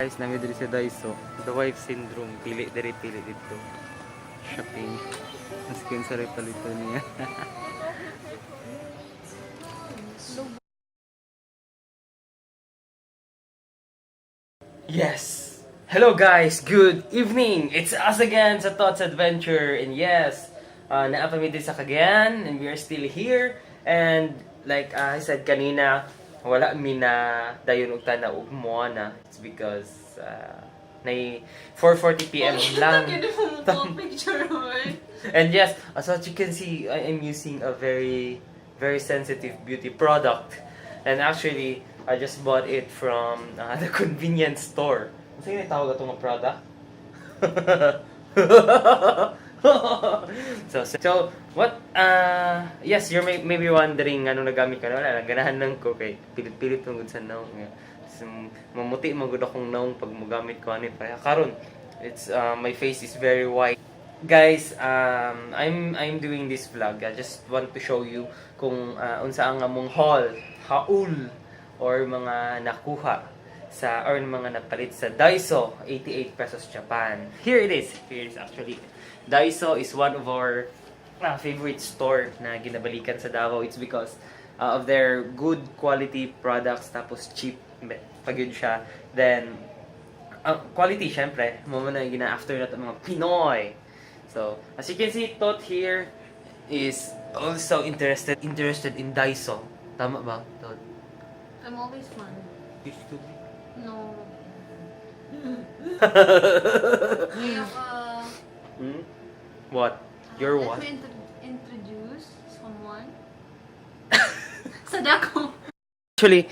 Guys, namin diri sa Daiso. The wife syndrome. Pili dito. Shopping. Mas kinsa rin palito niya. Yes! Hello guys! Good evening! It's us again sa Thoughts Adventure. And yes, naapamid din sa Cagayan. And we are still here. And like I said kanina, wala mi na dayon og tanaw og mo na. It's because na 4:40 PM lang. And yes, as what you can see, I am using a very sensitive beauty product. And actually, I just bought it from the convenience store. Ano yung tawag ito ng product? so what yes, you're maybe wondering ano nagamit ka na. Wala, ganahan lang ko kay pilit-pilit tungod sa naong. So, mamuti magud akong naong pag mogamit ko ani pa. Karon, it's my face is very white. Guys, I'm doing this vlog. I just want to show you kung unsa ang among haul or mga nakuha sa or mga napalit sa Daiso 88 pesos Japan. Here it is. Here is actually Daiso is one of our favorite store na ginabalikan sa Davao. It's because of their good quality products tapos cheap pag yun siya. Then quality syempre mo na gina-after nato mga Pinoy. So, as you can see, Tot here is also interested in Daiso. Tama ba, Tot? I'm always fun. You stupid. No. Kaya What? Your what? Let me introduce someone. Sadako. Actually,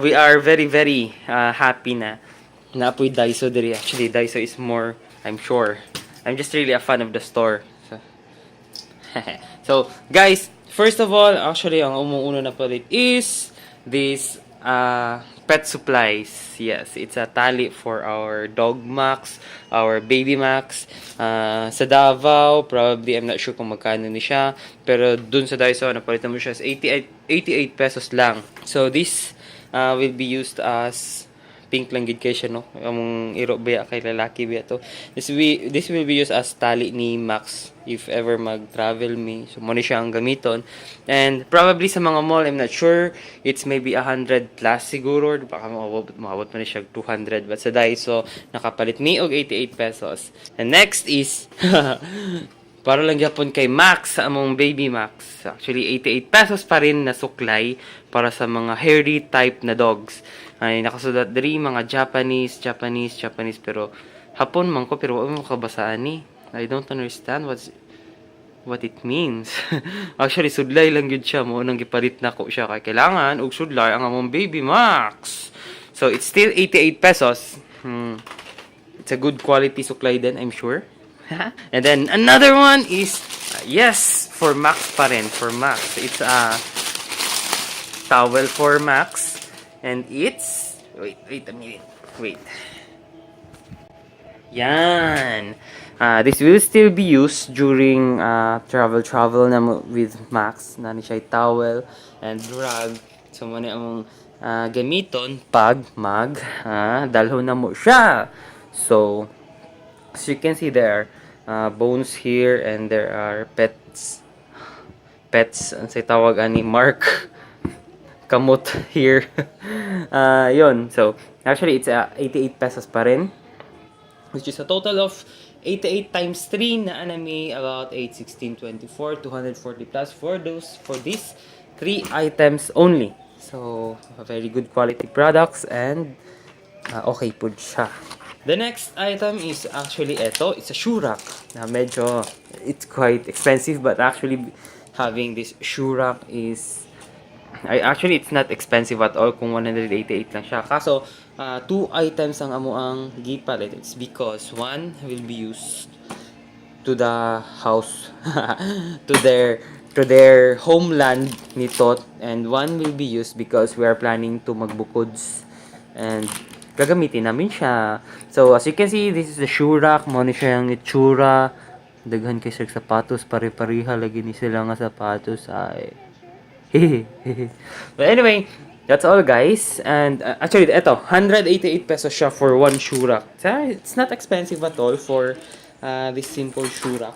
we are very happy na naapoy Daiso diri. Actually, Daiso is more, I'm sure. I'm just really a fan of the store. So, guys, first of all, actually, ang umuuna na palit is this pet supplies. Yes, it's a tali for our dog Max, our baby Max. Sa Davao, probably, I'm not sure kung magkano ni siya. Pero dun sa Daiso, napalitan mo siya sa 88 pesos lang. So, this will be used as pink lang gid kay siya, no? Among iro ba kay lalaki ba to. This will be used as tali ni Max if ever mag-travel me. So mo ni siya ang gamiton. And probably sa mga mall, I'm not sure, it's maybe 100 plus siguro, baka maabot man siya 200. But sa Daiso, nakapalit mi og 88 pesos. And next is para lang yapon kay Max, among baby Max. Actually, 88 pesos pa rin na suklay para sa mga hairy type na dogs. Ay nakasulat diri mga Japanese pero hapon man ko pero wala mo kabasaan ni. I don't understand what it means. Actually sudlay lang gyud siya mo nang gipalit nako siya kay kailangan og sudlay ang among baby Max. So it's still 88 pesos. It's a good quality suklay then, I'm sure. And then another one is yes, for Max pa rin, for Max. It's a towel for Max. And it's wait a minute. Wait. Yan. This will still be used during travel na with Max. Nani siya towel and rug. So mo na among gamiton pag dalho na mo siya. So as you can see there bones here and there are pets ang say tawag ani Mark kamot here. Yun. So, actually, it's 88 pesos pa rin. Which is a total of 88 times 3 na anami about 8, 16, 24, 240 plus for these 3 items only. So, very good quality products and okay po siya. The next item is actually ito. It's a shoe rack. Na medyo, it's quite expensive but actually having this shoe rack is actually it's not expensive at all kung 188 lang siya. Kaso 2 items ang amo ang gipalit. It's because one will be used to the house to their homeland ni Tot, and one will be used because we are planning to magbukods and gagamitin namin siya. So as you can see, this is the shoe rack. Mo ni siya ang itsura. Daghan kay sa sapatos, pare-pareha lagi ni sila nga sapatos ay. But anyway, That's all, guys. And actually, eto, 188 pesos siya for one shoe rack. It's not expensive at all for this simple shoe rack.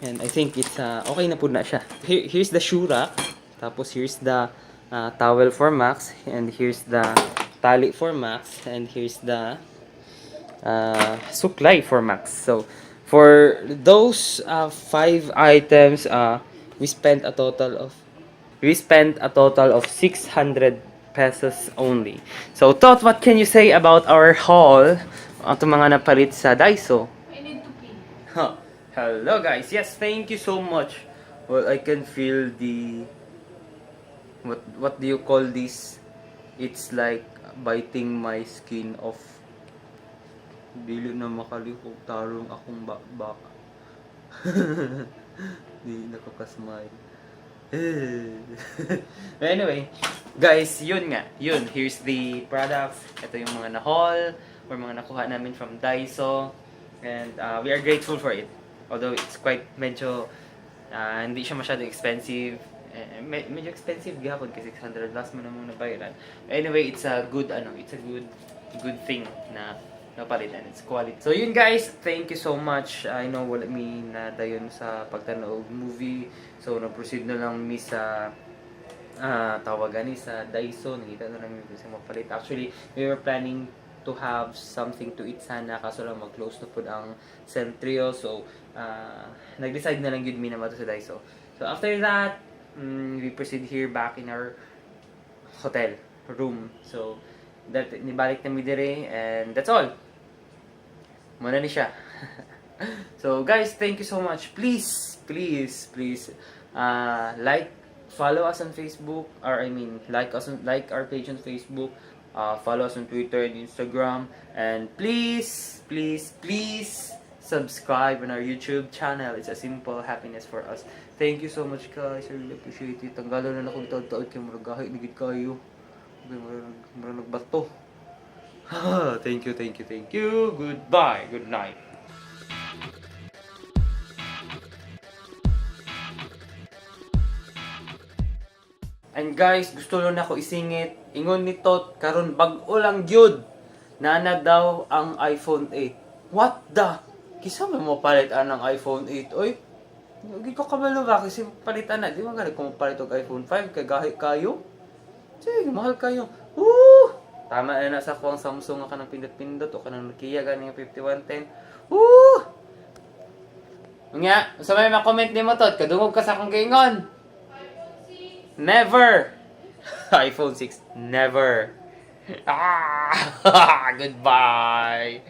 And I think it's okay na po na siya. Here's the shoe rack. Tapos here's the towel for Max. And here's the tali for Max. And here's the suklay for Max. So, for those 5 items, we spent a total of 600 pesos only. So, Tot, what can you say about our haul? Ito mga napalit sa Daiso. I need to pee. Huh. Hello guys. Yes, thank you so much. Well, I can feel the what do you call this? It's like biting my skin off. Dili na makalihok tarong akong baka. Di nakakasmile. Anyway, guys, yun nga. Yun, here's the products. Ito yung mga na-haul or mga nakuha namin from Daiso. And we are grateful for it. Although it's quite medyo hindi siya masyado expensive. Medyo expensive gihapon kasi 600 plus mo namang nabayaran. Anyway, it's a good good thing na napalitan. It's quality. So yun guys, thank you so much. I know wala mi na dayon sa pagtanaw movie. So na-proceed na lang mi sa tawagan ni sa Daiso. Nakita na namin kasi mapalit. Actually, we were planning to have something to eat sana kaso lang mag-close na po ang Centrio. So nag-decide na lang yun mi na mato sa Daiso. So after that, we proceed here back in our hotel room. So that nibalik na mi dire and that's all. Muna ni siya. So guys, thank you so much. Please like, follow us on Facebook, or I mean like our page on Facebook, follow us on Twitter and Instagram, and please subscribe on our YouTube channel. It's a simple happiness for us. Thank you so much guys. I really appreciate it. Tanggalo na ako taod-taod kay muragahi nigid kayo. Murag nagbato. Thank you. Goodbye. Good night. And guys, gusto lang ako isingit. Ingon ni Tot, karon bag-o lang gyud. Nana daw ang iPhone 8. What the? Kisa mo palit ang iPhone 8, oy? Hindi ko kabalo ba kasi palitan na. Di ba nga kung palit og iPhone 5 kay gahi kayo? Sige, mahal kayo. Woo! Tama na sa akong Samsung nga kanang pindot-pindot o kanang Nokia ganing 5110. Woo! Nga, sa may ma-comment ni mo Tot, kadungog ka sa akong giingon. Never! iPhone 6, never. Goodbye!